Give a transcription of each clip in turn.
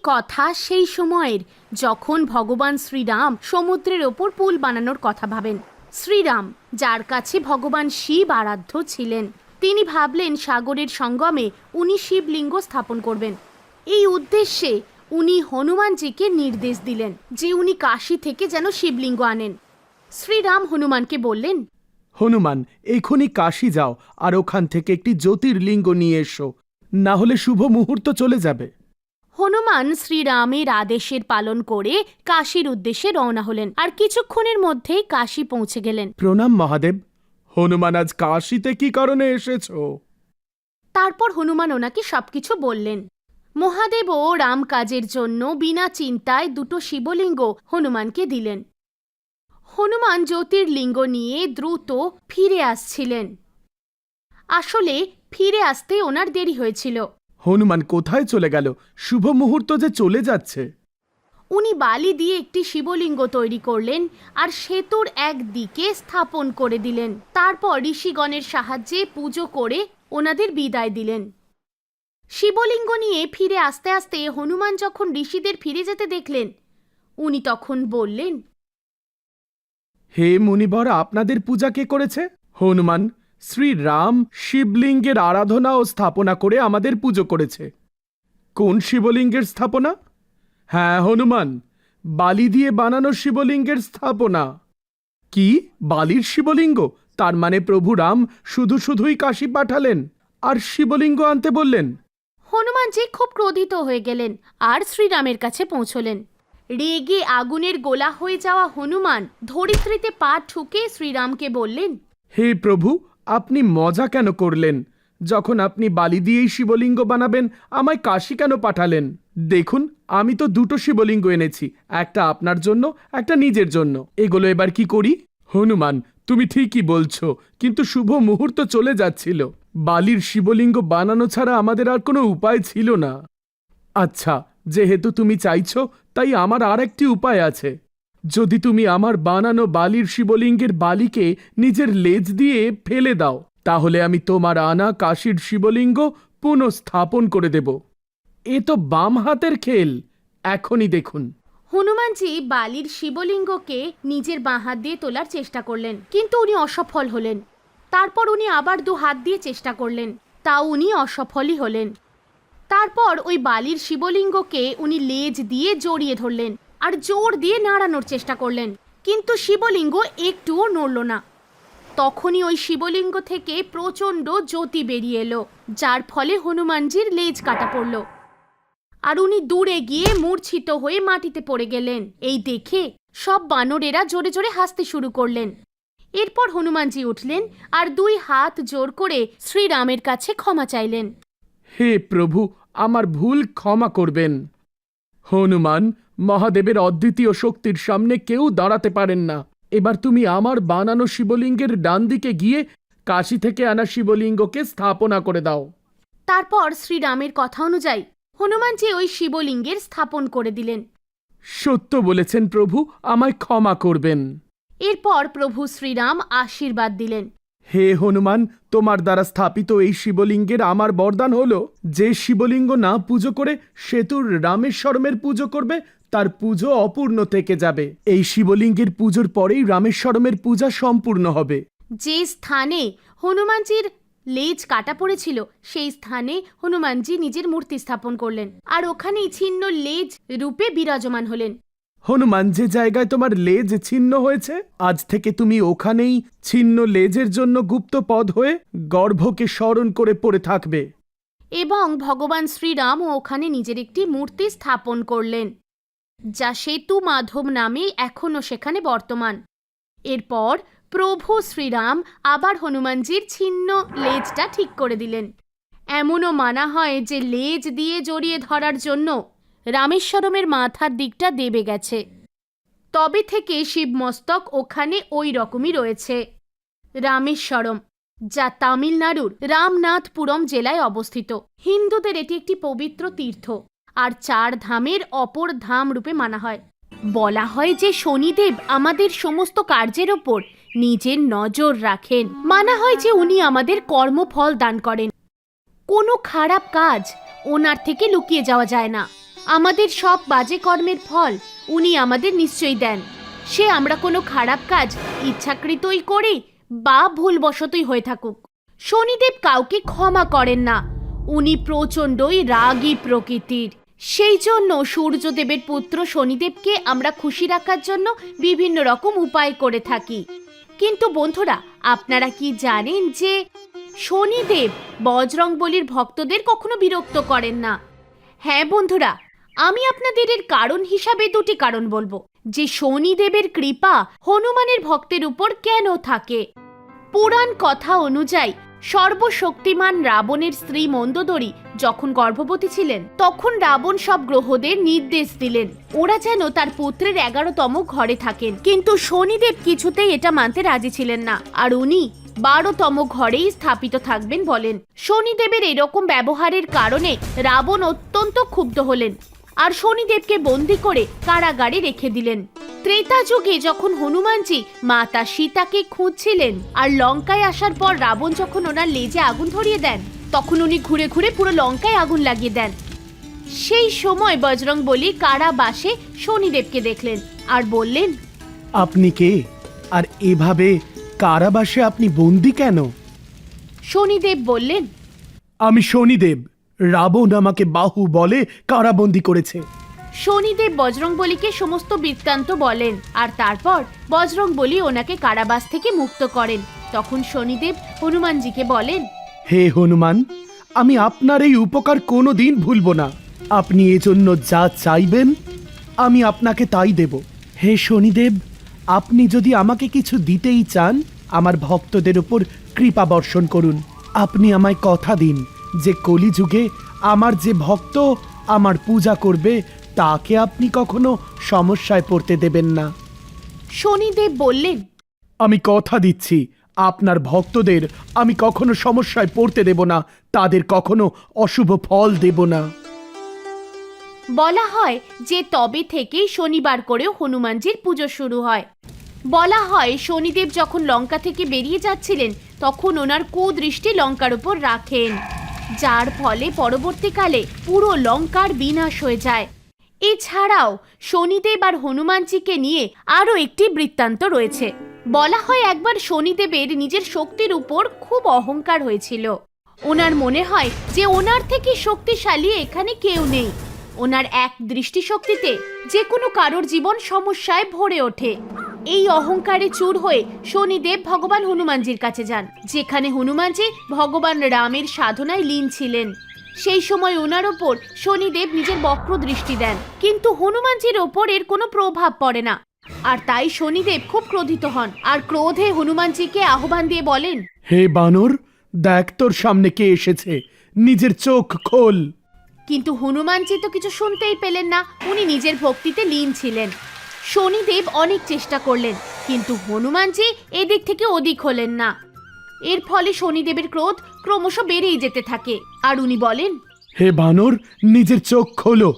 কথা সেই সময়ের, যখন ভগবান শ্রীরাম সমুদ্রের ওপর পুল বানানোর কথা ভাবেন। শ্রীরাম, যার কাছে ভগবান শিব আরাধ্য ছিলেন, তিনি ভাবলেন সাগরের সঙ্গমে উনি শিবলিঙ্গ স্থাপন করবেন। এই উদ্দেশ্যে উনি হনুমানজিকে নির্দেশ দিলেন যে উনি কাশী থেকে যেন শিবলিঙ্গ আনেন। শ্রীরাম হনুমানকে বললেন, হনুমান, এখনই কাশী যাও আর ওখান থেকে একটি জ্যোতির্লিঙ্গ নিয়ে এসো, না হলে শুভ মুহূর্ত চলে যাবে। হনুমান শ্রীরামের আদেশের পালন করে কাশীর উদ্দেশ্যে রওনা হলেন আর কিছুক্ষণের মধ্যেই কাশী পৌঁছে গেলেন। প্রণাম মহাদেব। হনুমান, আজ কাশীতে কি কারণে এসেছো? তারপর হনুমান ওনাকে সবকিছু বললেন। মহাদেবও রাম কাজের জন্য বিনা চিন্তায় দুটো শিবলিঙ্গ হনুমানকে দিলেন। হনুমান জ্যোতির্লিঙ্গ নিয়ে দ্রুত ফিরে আসছিলেন। আসলে ফিরে আসতে ওনার দেরি হয়েছিল। হনুমান কোথায় চলে গেল? শুভ মুহূর্ত যে চলে যাচ্ছে। উনি বালি দিয়ে একটি শিবলিঙ্গ তৈরি করলেন আর সেতুর একদিকে স্থাপন করে দিলেন। তারপর ঋষিগণের সাহায্যে পুজো করে ওনাদের বিদায় দিলেন। শিবলিঙ্গ নিয়ে ফিরে আসতে আসতে হনুমান যখন ঋষিদের ফিরে যেতে দেখলেন, উনি তখন বললেন, হে মুনিবর, আপনাদের পূজা কে করেছে? হনুমান, শ্রীরাম শিবলিঙ্গের আরাধনা ও স্থাপনা করে আমাদের পুজো করেছে। কোন শিবলিঙ্গের স্থাপনা? হ্যাঁ হনুমান, বালি দিয়ে বানানো শিবলিঙ্গের স্থাপনা। কি, বালির শিবলিঙ্গ? তার মানে প্রভু রাম শুধুই কাশী পাঠালেন আর শিবলিঙ্গ আনতে বললেন? হনুমানজি খুব ক্রোধিত হয়ে গেলেন আর শ্রীরামের কাছে পৌঁছলেন। রেগে আগুনের গোলা হয়ে যাওয়া হনুমান ধরিত্রীতে পা ঠুকে শ্রীরামকে বললেন, হে প্রভু, আপনি মজা কেন করলেন? যখন আপনি বালি দিয়েই শিবলিঙ্গ বানাবেন, আমায় কাশী কেন পাঠালেন? দেখুন, আমি তো দুটো শিবলিঙ্গ এনেছি, একটা আপনার জন্য, একটা নিজের জন্য। এগুলো এবার কি করি? হনুমান, তুমি ঠিকই বলছো, কিন্তু শুভ মুহূর্ত চলে যাচ্ছিল। বালির শিবলিঙ্গ বানানো ছাড়া আমাদের আর কোনো উপায় ছিল না। আচ্ছা, যেহেতু তুমি চাইছো, তাই আমার আর একটি উপায় আছে। যদি তুমি আমার বানানো বালির শিবলিঙ্গের বালিকে নিজের লেজ দিয়ে ফেলে দাও, তাহলে আমি তোমার আনা কাশীর শিবলিঙ্গ পুনঃস্থাপন করে দেব। এ তো বাম হাতের খেল। এখনই দেখুন। হনুমানজি বালির শিবলিঙ্গকে নিজের বাঁ হাত দিয়ে তোলার চেষ্টা করলেন, কিন্তু উনি অসফল হলেন। তারপর উনি আবার দু হাত দিয়ে চেষ্টা করলেন, তাও উনি অসফলই হলেন। তারপর ওই বালির শিবলিঙ্গকে উনি লেজ দিয়ে জড়িয়ে ধরলেন আর জোর দিয়ে নাড়ানোর চেষ্টা করলেন, কিন্তু শিবলিঙ্গ একটুও নড়ল না। তখনই ওই শিবলিঙ্গ থেকে প্রচণ্ড জ্যোতি বেরিয়ে এলো, যার ফলে হনুমানজির লেজ কাটা পড়ল আর উনি দূরে গিয়ে মূর্ছিত হয়ে মাটিতে পড়ে গেলেন। এই দেখে সব বানরেরা জোরে জোরে হাসতে শুরু করলেন। এরপর হনুমানজি উঠলেন আর দুই হাত জোর করে শ্রীরামের কাছে ক্ষমা চাইলেন। হে প্রভু, আমার ভুল ক্ষমা করবেন। হনুমান, মহাদেবের অদ্বিতীয় শক্তির সামনে কেউ দাঁড়াতে পারেন না। এবার তুমি আমার বানানো শিবলিঙ্গের ডান দিকে গিয়ে কাশী থেকে আনা শিবলিঙ্গকে স্থাপনা করে দাও। তারপর শ্রীরামের কথা অনুযায়ী হনুমানজি ওই শিবলিঙ্গের স্থাপন করে দিলেন। সত্য বলেছেন প্রভু, আমায় ক্ষমা করবেন। এরপর প্রভু শ্রীরাম আশীর্বাদ দিলেন। হে হনুমান, তোমার দ্বারা স্থাপিত এই শিবলিঙ্গের আমার বরদান হলো, যে শিবলিঙ্গ না পুজো করে সেতুর রামেশ্বরমের পুজো করবে, তার পুজো অপূর্ণ থেকে যাবে। এই শিবলিঙ্গের পুজোর পরেই রামেশ্বরমের পূজা সম্পূর্ণ হবে। যে স্থানে হনুমানজির লেজ কাটা পড়েছিল সেই স্থানে হনুমানজি নিজের মূর্তি স্থাপন করলেন আর ওখানেই ছিন্ন লেজ রূপে বিরাজমান হলেন। হনুমান, যে জায়গায় তোমার লেজ ছিন্ন হয়েছে, আজ থেকে তুমি ওখানেই ছিন্ন লেজের জন্য গুপ্ত পদ হয়ে গর্ভকে স্মরণ করে পড়ে থাকবে। এবং ভগবান শ্রীরাম ওখানে নিজের একটি মূর্তি স্থাপন করলেন, যা সেতু মাধব নামে এখনও সেখানে বর্তমান। এরপর প্রভু শ্রীরাম আবার হনুমানজির ছিন্ন লেজটা ঠিক করে দিলেন। এমনও মানা হয় যে লেজ দিয়ে জড়িয়ে ধরার জন্য রামেশ্বরমের মাথার দিকটা দেবে গেছে। তবে থেকে শিবমস্তক ওখানে ওই রকমই রয়েছে। রামেশ্বরম, যা তামিলনাড়ুর রামনাথপুরম জেলায় অবস্থিত। হিন্দুদের এটি একটি পবিত্র তীর্থ আর 4 ধামের অপর ধাম রূপে মানা হয়। বলা হয় যে শনিদেব আমাদের সমস্ত কার্যের ওপর নিজের নজর রাখেন। মানা হয় যে উনি আমাদের কর্মফল দান করেন। কোনো খারাপ কাজ ওনার থেকে লুকিয়ে যাওয়া যায় না। আমাদের সব বাজে কর্মের ফল উনি আমাদের নিশ্চয়ই দেন। সে আমরা কোনো খারাপ কাজ ইচ্ছাকৃতই করি বা ভুলবশতই হয়ে থাকুক। শনিদেব কাউকে ক্ষমা করেন না। উনি প্রচণ্ডই রাগী প্রকৃতির। সেই জন্য সূর্যদেবের পুত্র শনিদেবকে আমরা খুশি রাখার জন্য বিভিন্ন রকম উপায় করে থাকি। কিন্তু বন্ধুরা, আপনারা কি জানেন যে শনিদেব বজরংবলীর ভক্তদের কখনো বিরক্ত করেন না? হ্যাঁ বন্ধুরা, আমি আপনাদের এর কারণ হিসাবে দুটি কারণ বলবো যে শনিদেবের কৃপা হনুমানের ভক্তের উপর কেন থাকে। পুরাণ কথা অনুযায়ী সর্বশক্তিমান রাবণের স্ত্রী মন্দোদরী যখন গর্ভবতী ছিলেন, তখন রাবণ সব গ্রহদের নির্দেশ দিলেন ওরা যেন তার পুত্রের 11তম ঘরে থাকেন। কিন্তু শনিদেব কিছুতেই এটা মানতে রাজি ছিলেন না, আর উনি 12তম ঘরেই স্থাপিত থাকবেন বলেন। শনিদেবের এরকম ব্যবহারের কারণে রাবণ অত্যন্ত ক্ষুব্ধ হলেন আর শনিদেবকে বন্দী করে কারাগারে রেখে দিলেন। ত্রেতা যুগে যখন হনুমানজি মাতা সীতাকে খুঁজছিলেন আর লঙ্কায় আসার পর রাবণ যখন ওনার লেজে আগুন ধরিয়ে দেন, তখন উনি ঘুরে ঘুরে পুরো লঙ্কায় আগুন লাগিয়ে দেন। সেই সময় বজরংবলী কারাবাসে শনিদেবকে দেখলেন আর বললেন, আপনি কে, আর এভাবে কারাবাসে আপনি বন্দী কেন? শনিদেব বললেন, আমি শনিদেব, রাবণ আমাকে বাহু বলে কারাবন্দী করেছে। শনিদেব বজরংবলীকে সমস্ত বৃত্তান্ত বলেন আর তারপর বজরংবলী ওনাকে কারাবাস থেকে মুক্ত করেন। তখন শনিদেব হনুমানজিকে বলেন, হে হনুমান, আমি আপনার এই উপকার কোনোদিন ভুলব না। আপনি এজন্য যা চাইবেন আমি আপনাকে তাই দেব। হে শনিদেব, আপনি যদি আমাকে কিছু দিতেই চান, আমার ভক্তদের উপর কৃপা বর্ষণ করুন। আপনি আমায় কথা দিন যে কলিযুগে আমার যে ভক্ত আমার পূজা করবে তাকে আপনি কখনো সমস্যায় পড়তে দেবেন না। শনিদেব বললেন, আমি কথা দিচ্ছি আপনার ভক্তদের আমি কখনো সমস্যায় পড়তে দেব না, তাদের কখনো অশুভ ফল দেব না। বলা হয় যে তবে থেকেই শনিবার করেও হনুমানজির পুজো শুরু হয়। বলা হয় শনিদেব যখন লঙ্কা থেকে বেরিয়ে যাচ্ছিলেন তখন ওনার কুদৃষ্টি লঙ্কার উপর রাখেন, যার ফলে পরবর্তীকালে পুরো লঙ্কার বিনাশ হয়ে যায়। এছাড়াও শনিদেব আর হনুমানজিকে নিয়ে আরও একটি বৃত্তান্ত রয়েছে। বলা হয় একবার শনিদেবের নিজের শক্তির উপর খুব অহংকার হয়েছিল। ওনার মনে হয় যে ওনার থেকে শক্তিশালী এখানে কেউ নেই। ওনার এক দৃষ্টিশক্তিতে যে কোনো কারোর জীবন সমস্যায় ভরে ওঠে। এই অহংকারে চূর হয়ে শনিদেব ভগবান হনুমানজির কাছে যান, যেখানে হনুমানজি ভগবান রামের সাধনায় লীন ছিলেন। সেই সময় ওনার ওপর শনিদেব নিজের বক্র দৃষ্টি দেন, কিন্তু হনুমানজির ওপর এর কোনো প্রভাব পড়ে না। আর তাই শনিদেব খুব ক্রোধিত হন আর ক্রোধে হনুমানজিকে আহ্বান দিয়ে বলেন, হে বানর, দেখ তোর সামনে কে এসেছে, নিজের চোখ খোল। কিন্তু হনুমানজি তো কিছু শুনতেই পেলেন না, উনি নিজের ভক্তিতে লীন ছিলেন। শনিদেব অনেক চেষ্টা করলেন, কিন্তু হনুমানজি এদিক থেকে ওদিক হলেন না। এর ফলে শনিদেবের ক্রোধ ক্রমশ বেড়েই যেতে থাকে আর উনি বলেন, হে বানর, নিজের চোখ খোলো।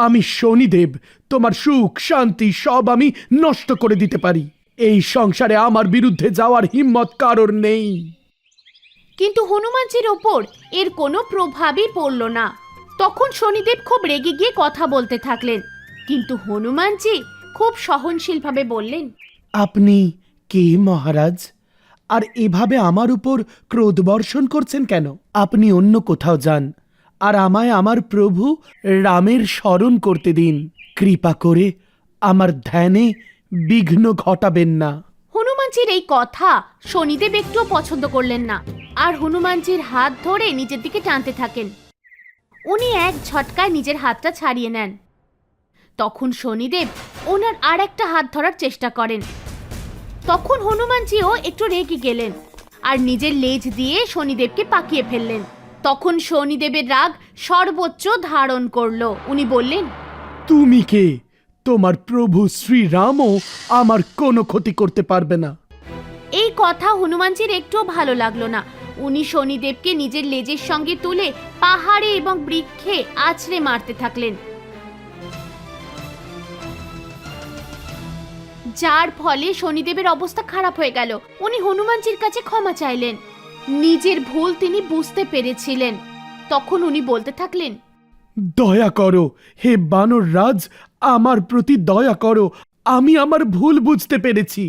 আমি শনিদেব, তোমার সুখ শান্তি সব আমি নষ্ট করে দিতে পারি। এই সংসারে আমার বিরুদ্ধে যাওয়ার হিম্মত কারোর নেই। কিন্তু হনুমানজির ওপর এর কোনো প্রভাবই পড়ল না। তখন শনিদেব খুব রেগে গিয়ে কথা বলতে থাকলেন, কিন্তু হনুমানজি খুব সহনশীলভাবে বললেন, আপনি কে মহারাজ, আর এভাবে আমার উপর ক্রোধ বর্ষণ করছেন কেন? আপনি অন্য কোথাও যান আর আমায় আমার প্রভু রামের স্মরণ করতে দিন। কৃপা করে আমার ধ্যানে বিঘ্ন ঘটাবেন না। হনুমানজির এই কথা শনিদেব একটুও পছন্দ করলেন না আর হনুমানজির হাত ধরে নিজের দিকে টানতে থাকেন। উনি এক ঝটকায় নিজের হাতটা ছাড়িয়ে নেন। তখন শনিদেব ওনার আর একটা হাত ধরার চেষ্টা করেন। তখন হনুমানজিও একটু রেগে গেলেন আর নিজের লেজ দিয়ে শনিদেবকে পাকিয়ে ফেললেন। তখন শনিদেবের রাগ সর্বোচ্চ ধারণ করলো। উনি বললেন, তুমি কে? তোমার প্রভু শ্রীরামও আমার কোনো ক্ষতি করতে পারবে না। এই কথা হনুমানজির একটুও ভালো লাগলো না। উনি শনিদেবকে নিজের লেজের সঙ্গে তুলে পাহাড়ে এবং বৃক্ষে আছড়ে মারতে থাকলেন, যার ফলে শনিদেবের অবস্থা খারাপ হয়ে গেল। উনি হনুমানজির কাছে ক্ষমা চাইলেন। নিজের ভুল তিনি বুঝতে পেরেছিলেন। তখন উনি বলতে থাকলেন, দয়া করো হে বানর রাজ, আমার প্রতি দয়া করো। আমি আমার ভুল বুঝতে পেরেছি।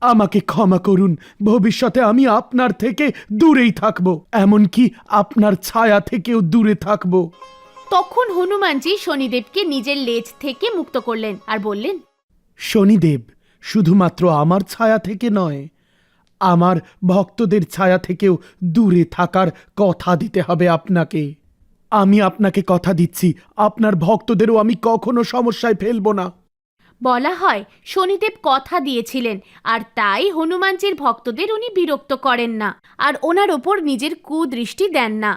আমাকে ক্ষমা করুন। ভবিষ্যতে আমি আপনার থেকে দূরেই থাকব, এমনকি আপনার ছায়া থেকেও দূরে থাকব। তখন হনুমানজি শনিদেবকে নিজের লেজ থেকে মুক্ত করলেন আর বললেন, শনিদেব, শুধুমাত্র আমার ছায়া থেকে নয়, আমার ভক্তদের ছায়া থেকেও দূরে থাকার কথা দিতে হবে আপনাকে। আমি আপনাকে কথা দিচ্ছি, আপনার ভক্তদেরও আমি কখনো সমস্যায় ফেলব না। বলা হয় শনিদেব কথা দিয়েছিলেন, আর তাই হনুমানজির ভক্তদের উনি বিরক্ত করেন না আর ওনার ওপর নিজের কুদৃষ্টি দেন না।